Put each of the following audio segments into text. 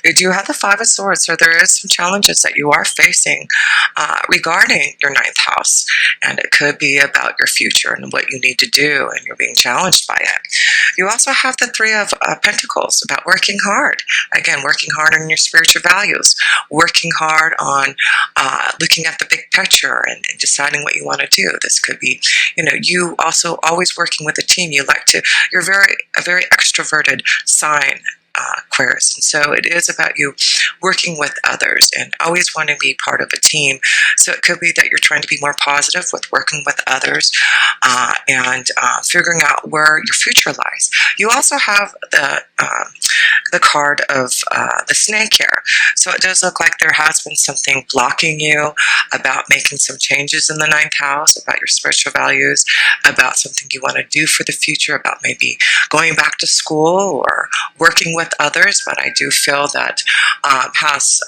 You do have the Five of Swords, so there is some challenges that you are facing regarding your ninth house, and it could be about your future and what you need to do, and you're being challenged by it. You also have the Three of Pentacles, about working hard. Again, working hard on your spiritual values, working hard on looking at the big picture and deciding what you want to do. This could be, you also always working with a team. You're a very extroverted sign, Aquarius, and so it is about you working with others and always want to be part of a team. So it could be that you're trying to be more positive with working with others and figuring out where your future lies. You also have the card of the snake here, so it does look like there has been something blocking you about making some changes in the ninth house, about your spiritual values, about something you want to do for the future, about maybe going back to school or working with others. But I do feel that as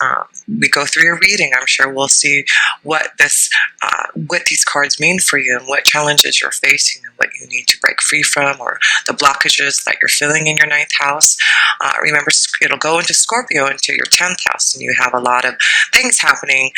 we go through your reading, I'm sure we'll see what these cards mean for you and what challenges you're facing and what you need to break free from, or the blockages that you're feeling in your ninth house. Remember, it'll go into Scorpio, into your 10th house, and you have a lot of things happening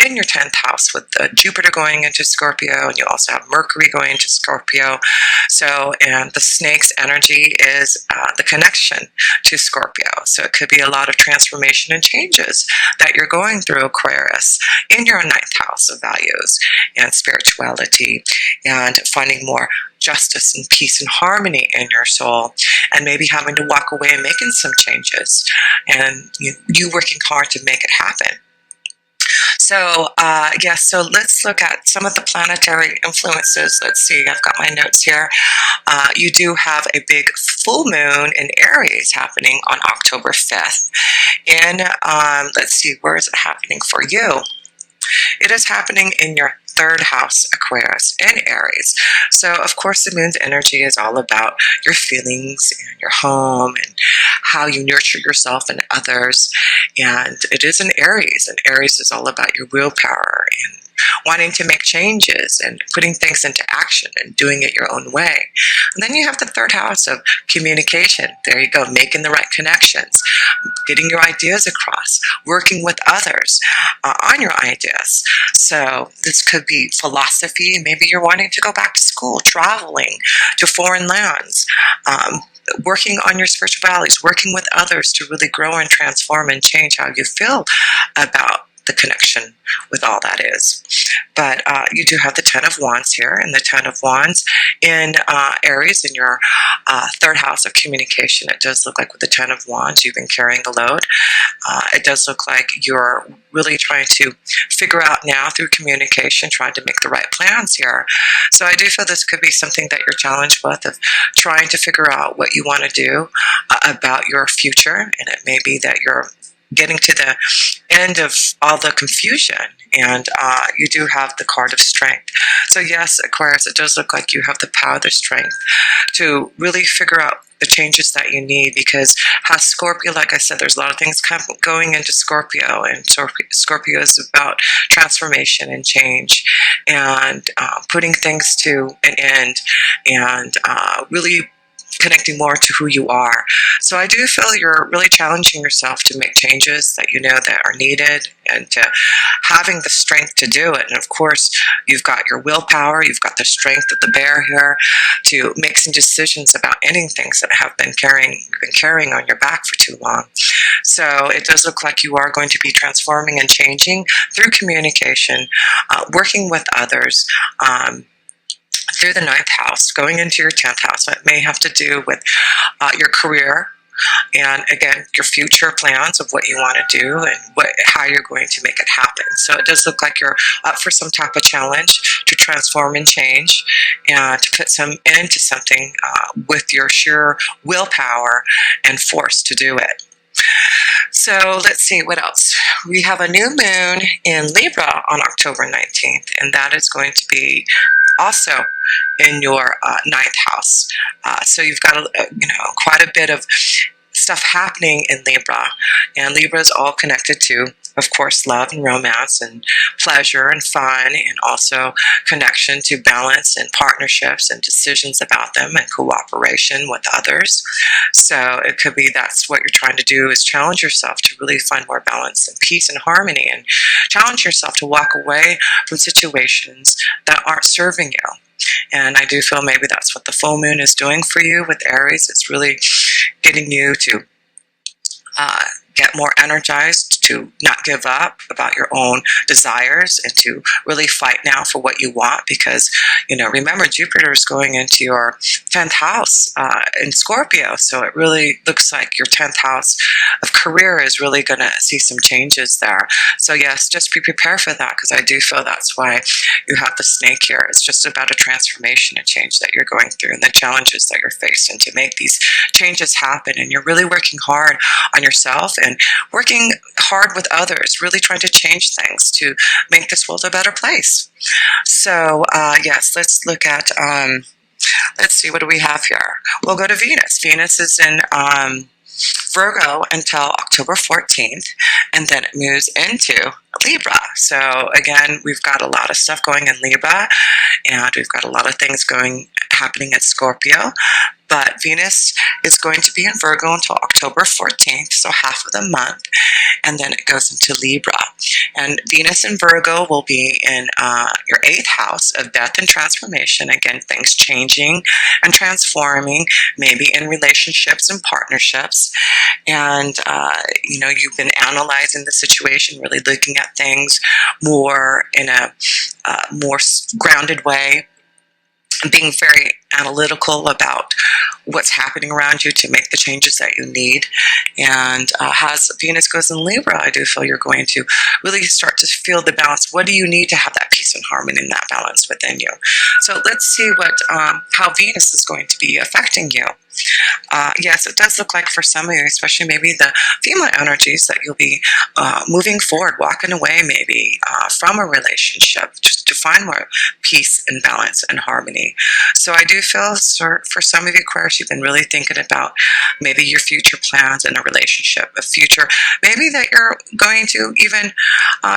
in your 10th house with Jupiter going into Scorpio, and you also have Mercury going into Scorpio. So, and the snake's energy is the connection to Scorpio. So it could be a lot of transformation and changes that you're going through, Aquarius, in your 9th house of values and spirituality, and finding more justice and peace and harmony in your soul, and maybe having to walk away and making some changes, and you working hard to make it happen. So, yes, so let's look at some of the planetary influences. Let's see, I've got my notes here. You do have a big full moon in Aries happening on October 5th. And let's see, where is it happening for you? It is happening in your 3rd house, Aquarius, in Aries. So, of course, the moon's energy is all about your feelings and your home and how you nurture yourself and others. And it is in Aries, and Aries is all about your willpower and wanting to make changes and putting things into action and doing it your own way. And then you have the 3rd house of communication. There you go, making the right connections, getting your ideas across, working with others on your ideas. So this could be philosophy. Maybe you're wanting to go back to school, traveling to foreign lands, working on your spiritual values, working with others to really grow and transform and change how you feel about the connection with all that is. But you do have the 10 of Wands here, and the 10 of Wands in Aries in your 3rd house of communication. It does look like with the 10 of Wands you've been carrying a load. It does look like you're really trying to figure out now through communication, trying to make the right plans here. So I do feel this could be something that you're challenged with, of trying to figure out what you want to do about your future, and it may be that you're getting to the end of all the confusion, and you do have the card of strength. So yes, Aquarius, it does look like you have the power, the strength to really figure out the changes that you need, because has Scorpio, like I said, there's a lot of things going into Scorpio, and Scorpio is about transformation and change and putting things to an end, and really connecting more to who you are. So I do feel you're really challenging yourself to make changes that you know that are needed, and to having the strength to do it. And of course, you've got your willpower, you've got the strength of the bear here to make some decisions about ending things that you've been carrying on your back for too long. So it does look like you are going to be transforming and changing through communication, working with others, through the 9th house, going into your 10th house. So it may have to do with your career, and again, your future plans of what you want to do and how you're going to make it happen. So it does look like you're up for some type of challenge to transform and change, and to put some end to something with your sheer willpower and force to do it. So let's see, what else? We have a new moon in Libra on October 19th, and that is going to be also in your 9th house. So you've got quite a bit of stuff happening in Libra, and Libra is all connected to of course, love and romance and pleasure and fun, and also connection to balance and partnerships and decisions about them and cooperation with others. So it could be that's what you're trying to do, is challenge yourself to really find more balance and peace and harmony, and challenge yourself to walk away from situations that aren't serving you. And I do feel maybe that's what the full moon is doing for you with Aries. It's really getting you to get more energized, to not give up about your own desires, and to really fight now for what you want. Because, remember, Jupiter is going into your 10th house in Scorpio. So it really looks like your 10th house of career is really going to see some changes there. So yes, just be prepared for that, because I do feel that's why you have the snake here. It's just about a transformation and change that you're going through, and the challenges that you're facing to make these changes happen. And you're really working hard on yourself and working hard with others, really trying to change things to make this world a better place. So yes, let's look at, let's see, what do we have here? We'll go to Venus. Venus is in Virgo until October 14th, and then it moves into Libra. So again, we've got a lot of stuff going in Libra, and we've got a lot of things happening at Scorpio. But Venus is going to be in Virgo until October 14th, so half of the month, and then it goes into Libra. And Venus in Virgo will be in your 8th house of death and transformation. Again, things changing and transforming, maybe in relationships and partnerships. And, you've been analyzing the situation, really looking at things more in a more grounded way, being very analytical about what's happening around you to make the changes that you need. And as Venus goes in Libra, I do feel you're going to really start to feel the balance. What do you need to have that peace and harmony and that balance within you? So let's see how Venus is going to be affecting you. Yes, it does look like for some of you, especially maybe the female energies, that you'll be moving forward, walking away maybe from a relationship, just to find more peace and balance and harmony. So I do feel for some of you, Aquarius, you've been really thinking about maybe your future plans in a relationship, a future maybe that you're going to even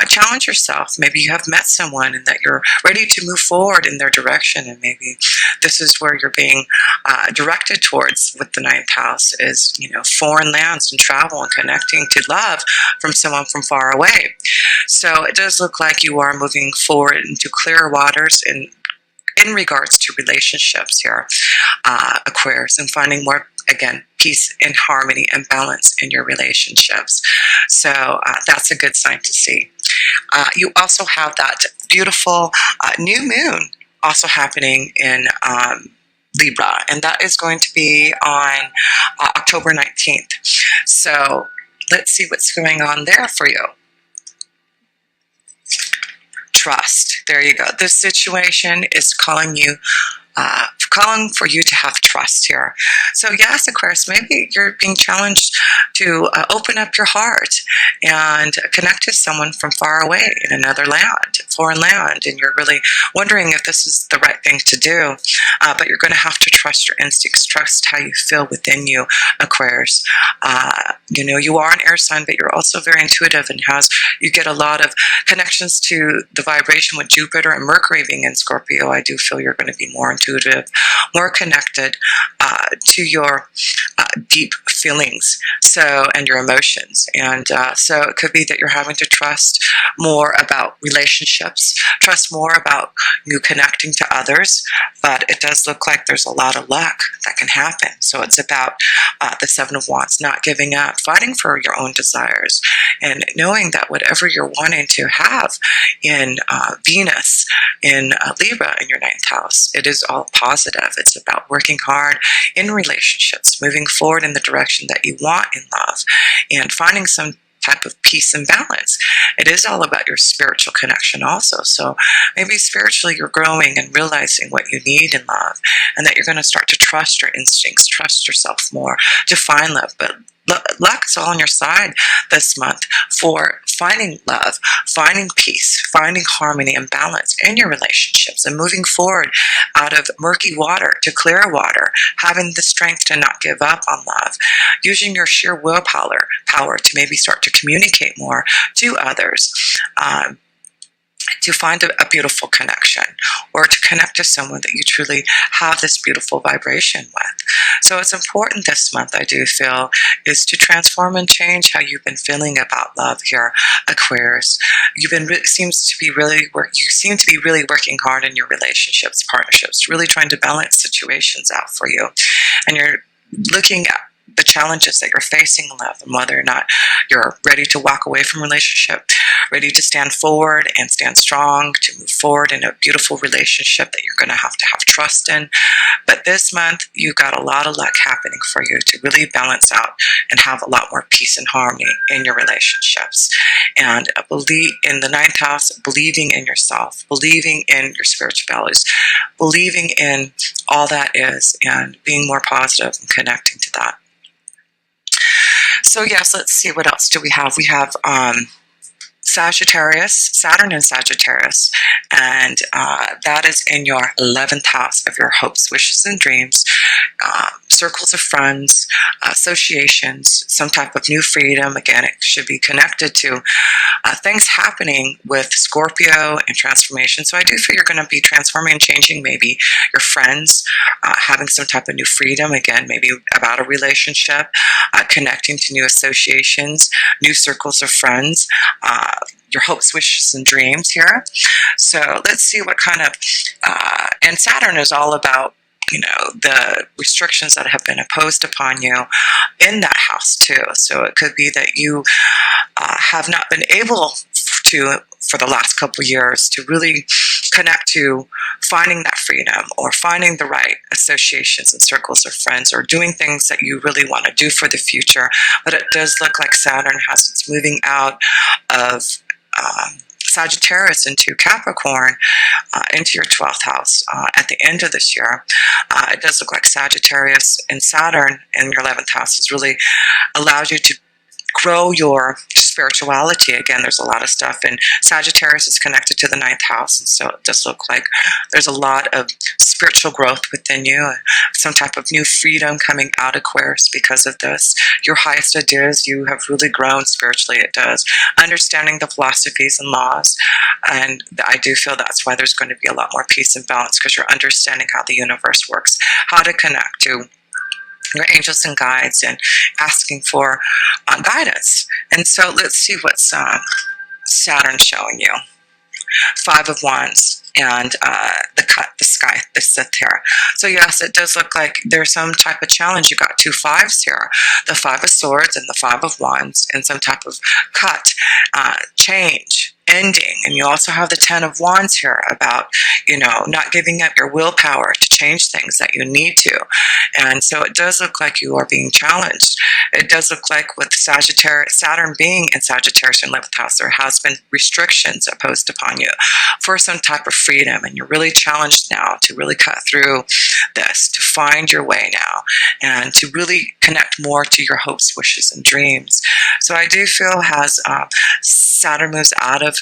challenge yourself. Maybe you have met someone and that you're ready to move forward in their direction, and maybe this is where you're being directed towards with the 9th house is, foreign lands and travel and connecting to love from someone from far away. So it does look like you are moving forward into clearer waters in regards to relationships here, Aquarius, and finding more, again, peace and harmony and balance in your relationships. So that's a good sign to see. You also have that beautiful new moon also happening in Libra, and that is going to be on October 19th. So let's see what's going on there for you. Trust. There you go. This situation is calling for you to have trust here. So yes, Aquarius, maybe you're being challenged to open up your heart and connect to someone from far away in another land, foreign land, and you're really wondering if this is the right thing to do. But you're going to have to trust your instincts, trust how you feel within you, Aquarius. You are an air sign, but you're also very intuitive, and you get a lot of connections to the vibration with Jupiter and Mercury being in Scorpio. I do feel you're going to be more intuitive, more connected to your deep feelings, and your emotions. And so it could be that you're having to trust more about relationships, trust more about you connecting to others. But it does look like there's a lot of luck that can happen. So it's about the 7 of Wands, not giving up, fighting for your own desires, and knowing that whatever you're wanting to have in Venus, in Libra, in your 9th house, it is all positive. It's about working hard in relationships, moving forward in the direction that you want in love, and finding some type of peace and balance. It is all about your spiritual connection also. So maybe spiritually you're growing and realizing what you need in love, and that you're going to start to trust your instincts, trust yourself more to find love. But luck is all on your side this month for finding love, finding peace, finding harmony and balance in your relationships, and moving forward out of murky water to clear water, having the strength to not give up on love, using your sheer willpower to maybe start to communicate more to others, to find a beautiful connection, or to connect to someone that you truly have this beautiful vibration with. So it's important this month, I do feel, is to transform and change how you've been feeling about love here, Aquarius. You seem to be really working hard in your relationships, partnerships, really trying to balance situations out for you. And you're looking at the challenges that you're facing in love, and whether or not you're ready to walk away from a relationship, ready to stand forward and stand strong to move forward in a beautiful relationship that you're going to have trust in. But this month, you've got a lot of luck happening for you to really balance out and have a lot more peace and harmony in your relationships. And believe in the ninth house, believing in yourself, believing in your spiritual values, believing in all that is, and being more positive and connecting to that. So yes, let's see, what else do we have? We have Sagittarius, Saturn in Sagittarius, and that is in your 11th house of your hopes, wishes, and dreams, circles of friends, associations, some type of new freedom. Again, it should be connected to things happening with Scorpio and transformation. So I do feel you're going to be transforming and changing maybe your friends, having some type of new freedom, again, maybe about a relationship, connecting to new associations, new circles of friends, your hopes, wishes, and dreams here. So let's see what kind of, and Saturn is all about, the restrictions that have been imposed upon you in that house too. So it could be that you have not been able to, for the last couple years, to really connect to finding that freedom, or finding the right associations and circles of friends, or doing things that you really want to do for the future. But it does look like Saturn it's moving out of Sagittarius into Capricorn, into your 12th house at the end of this year. It does look like Sagittarius and Saturn in your 11th house has really allowed you to grow your spirituality. Again, there's a lot of stuff, and Sagittarius is connected to the 9th house, and so it does look like there's a lot of spiritual growth within you, some type of new freedom coming out, Aquarius, because of this. Your highest ideas, you have really grown spiritually, it does. Understanding the philosophies and laws, and I do feel that's why there's going to be a lot more peace and balance, because you're understanding how the universe works, how to connect to your angels and guides, and asking for guidance. And so let's see what's Saturn showing you. 5 of Wands, and the sky, the Sith here. So yes, it does look like there's some type of challenge. You got 2 5s here, the 5 of Swords and the 5 of Wands, and some type of cut, change, ending. And you also have the 10 of Wands here about, not giving up your willpower to change things that you need to. And so it does look like you are being challenged. It does look like with Sagittarius, Saturn being in Sagittarius in 11th house, there has been restrictions imposed upon you for some type of freedom, and you're really challenged now to really cut through this, to find your way now, and to really connect more to your hopes, wishes, and dreams. So I do feel as Saturn moves out of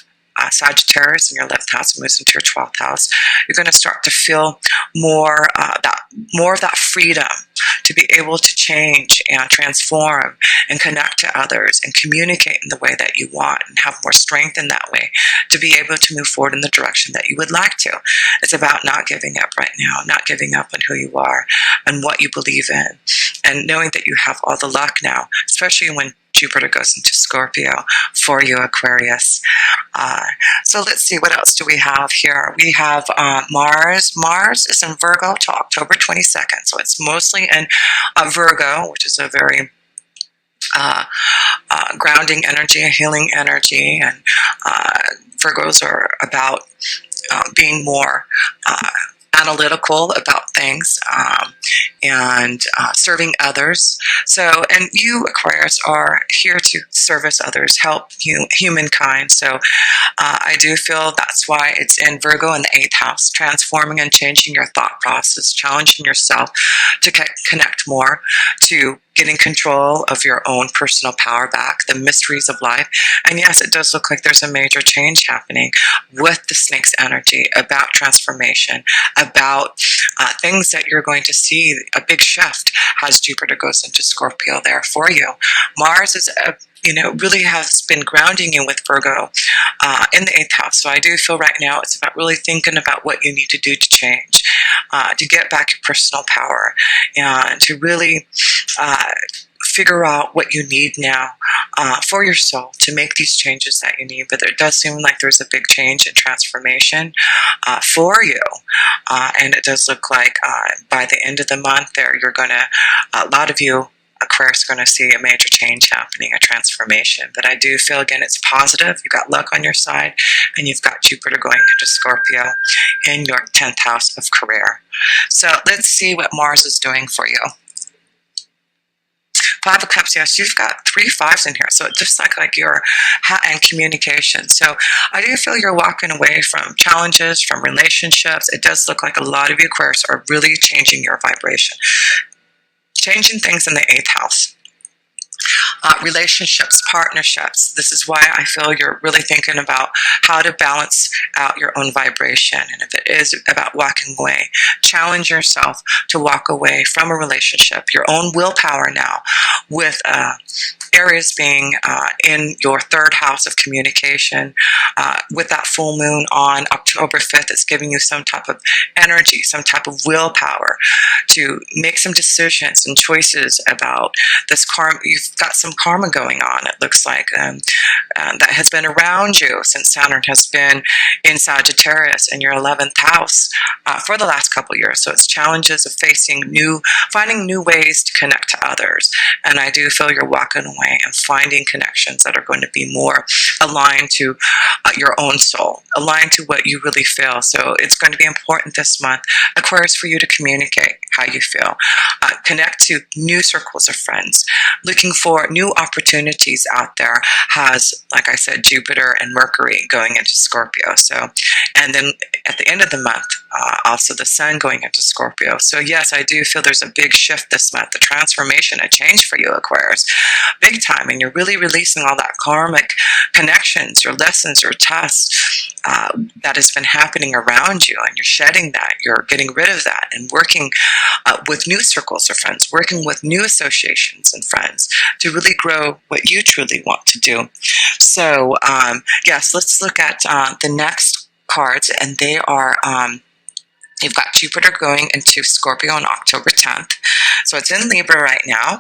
Sagittarius in your 11th house and moves into your 12th house, you're going to start to feel more of that freedom to be able to change and transform and connect to others and communicate in the way that you want, and have more strength in that way to be able to move forward in the direction that you would like to. It's about not giving up right now, not giving up on who you are and what you believe in, and knowing that you have all the luck now, especially when Jupiter goes into Scorpio for you, Aquarius. So let's see, what else do we have here? We have Mars. Mars is in Virgo till October 22nd. So it's mostly in Virgo, which is a very grounding energy, a healing energy. And Virgos are about being more analytical about things, and serving others. So, and you, Aquarius, are here to service others, help humankind. So I do feel that's why it's in Virgo in the 8th house, transforming and changing your thought process, challenging yourself to connect more, to getting control of your own personal power back, the mysteries of life. And yes, it does look like there's a major change happening with the snake's energy about transformation, about things that you're going to see, a big shift as Jupiter goes into Scorpio there for you. Mars is really has been grounding you with Virgo in the 8th house. So I do feel right now it's about really thinking about what you need to do to change, to get back your personal power, and to really figure out what you need now for your soul to make these changes that you need. But it does seem like there's a big change and transformation for you. And it does look like by the end of the month there, you're going to, a lot of you, Aquarius, are going to see a major change happening, a transformation. But I do feel, again, it's positive. You've got luck on your side, and you've got Jupiter going into Scorpio in your 10th house of career. So let's see what Mars is doing for you. 5 of Cups, yes, you've got 3 5s in here. So it just like you're and communication. So I do feel you're walking away from challenges, from relationships. It does look like a lot of you, Aquarius, are really changing your vibration. Changing things in the 8th house. Relationships, partnerships. This is why I feel you're really thinking about how to balance out your own vibration. And if it is about walking away, challenge yourself to walk away from a relationship, your own willpower now, with Aries being in your 3rd house of communication. With that full moon on October 5th, it's giving you some type of energy, some type of willpower to make some decisions and choices about this karma. You've got some karma going on, it looks like, that has been around you since Saturn has been in Sagittarius in your 11th house for the last couple of years. So it's challenges of finding new ways to connect to others. And I do feel you're walking away and finding connections that are going to be more aligned to your own soul, aligned to what you really feel. So it's going to be important this month, Aquarius, for you to communicate how you feel. Connect to new circles of friends. Looking for new opportunities out there has, like I said, Jupiter and Mercury going into Scorpio. So, and then at the end of the month, also the Sun going into Scorpio. So yes, I do feel there's a big shift this month, the transformation, a change for you, Aquarius, big time. And you're really releasing all that karmic connections, your lessons, your tests that has been happening around you, and you're shedding that, you're getting rid of that, and working with new circles of friends, working with new associations and friends to really grow what you truly want to do. So yes, let's look at the next cards, and they are you've got Jupiter going into Scorpio on October 10th. So it's in Libra right now,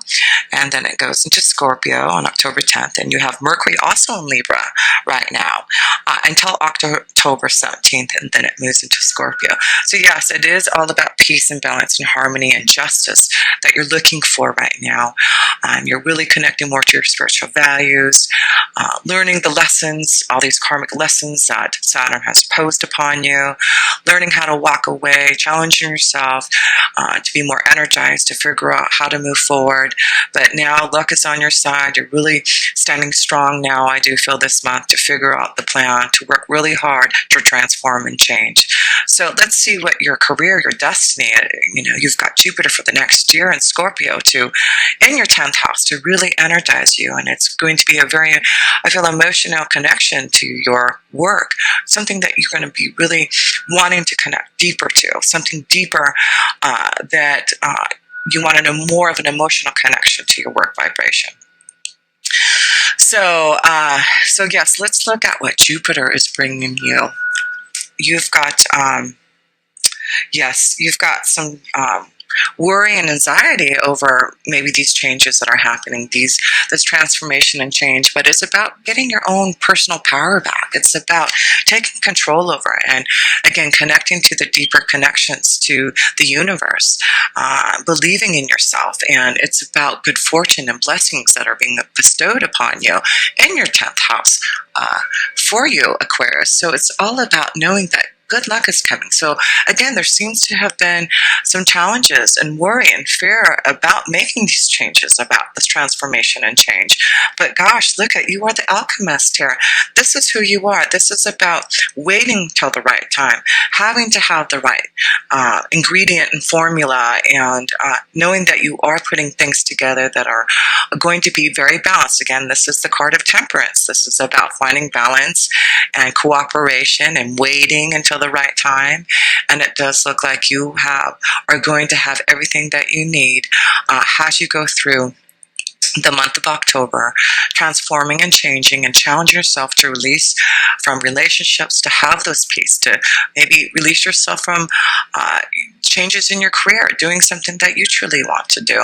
and then it goes into Scorpio on October 10th. And you have Mercury also in Libra right now until October 17th, and then it moves into Scorpio. So yes, it is all about peace and balance and harmony and justice that you're looking for right now. You're really connecting more to your spiritual values, learning the lessons, all these karmic lessons that Saturn has posed upon you, learning how to walk away, challenging yourself to be more energized, to figure out how to move forward. But now luck is on your side. You're really standing strong now, I do feel, this month, to figure out the plan, to work really hard to transform and change. So let's see what your career, your destiny, you've got Jupiter for the next year in Scorpio in your 10th house to really energize you. And it's going to be a very, I feel, emotional connection to your work, something that you're going to be really wanting to connect deeper to, something deeper that you want to know, more of an emotional connection to your work vibration. So yes, let's look at what Jupiter is bringing you. You've got, you've got some worry and anxiety over maybe these changes that are happening, this transformation and change, but it's about getting your own personal power back. It's about taking control over it, and again, connecting to the deeper connections to the universe, believing in yourself, and it's about good fortune and blessings that are being bestowed upon you in your 10th house for you, Aquarius. So it's all about knowing that good luck is coming. So again, there seems to have been some challenges and worry and fear about making these changes, about this transformation and change. But gosh, look at you are the alchemist here. This is who you are. This is about waiting till the right time, having to have the right ingredient and formula, and knowing that you are putting things together that are going to be very balanced. Again, this is the card of temperance. This is about finding balance and cooperation and waiting until the right time. And it does look like you are going to have everything that you need as you go through the month of October, transforming and changing, and challenge yourself to release from relationships, to have those peace, to maybe release yourself from changes in your career, doing something that you truly want to do.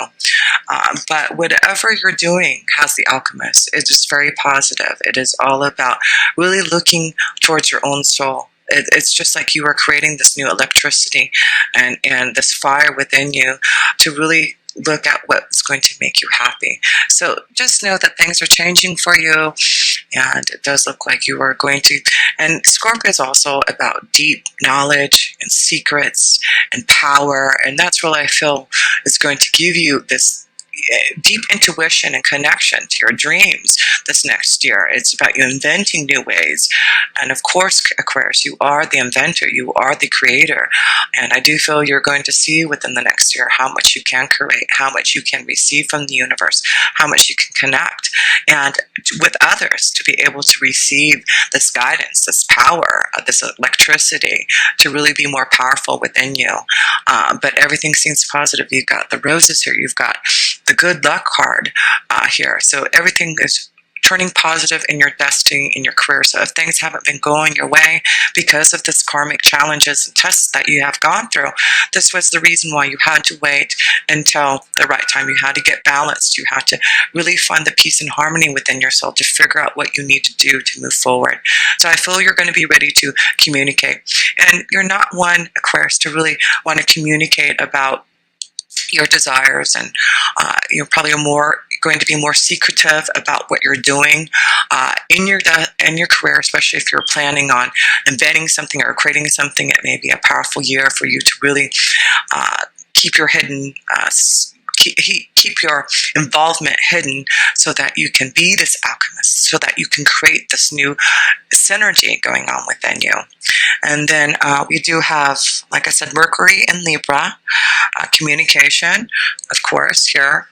But whatever you're doing as the alchemist, it is very positive. It is all about really looking towards your own soul. It's just like you are creating this new electricity and this fire within you to really look at what's going to make you happy. So just know that things are changing for you, and it does look like you are going to. And Scorpio is also about deep knowledge and secrets and power, and that's what I feel is going to give you this deep intuition and connection to your dreams this next year. It's about you inventing new ways. And of course, Aquarius, you are the inventor, you are the creator. And I do feel you're going to see within the next year how much you can create, how much you can receive from the universe, how much you can connect and with others to be able to receive this guidance, this power, this electricity to really be more powerful within you. But everything seems positive. You've got the roses here. You've got the good luck card here. So everything is turning positive in your destiny, in your career. So if things haven't been going your way because of this karmic challenges and tests that you have gone through, this was the reason why you had to wait until the right time. You had to get balanced. You had to really find the peace and harmony within your soul to figure out what you need to do to move forward. So I feel you're going to be ready to communicate. And you're not one, Aquarius, to really want to communicate about your desires, and you're probably going to be more secretive about what you're doing in your career, especially if you're planning on inventing something or creating something. It may be a powerful year for you to really keep your hidden keep your involvement hidden, so that you can be this alchemist, so that you can create this new synergy going on within you. And then we do have, like I said, Mercury in Libra, communication, of course, here.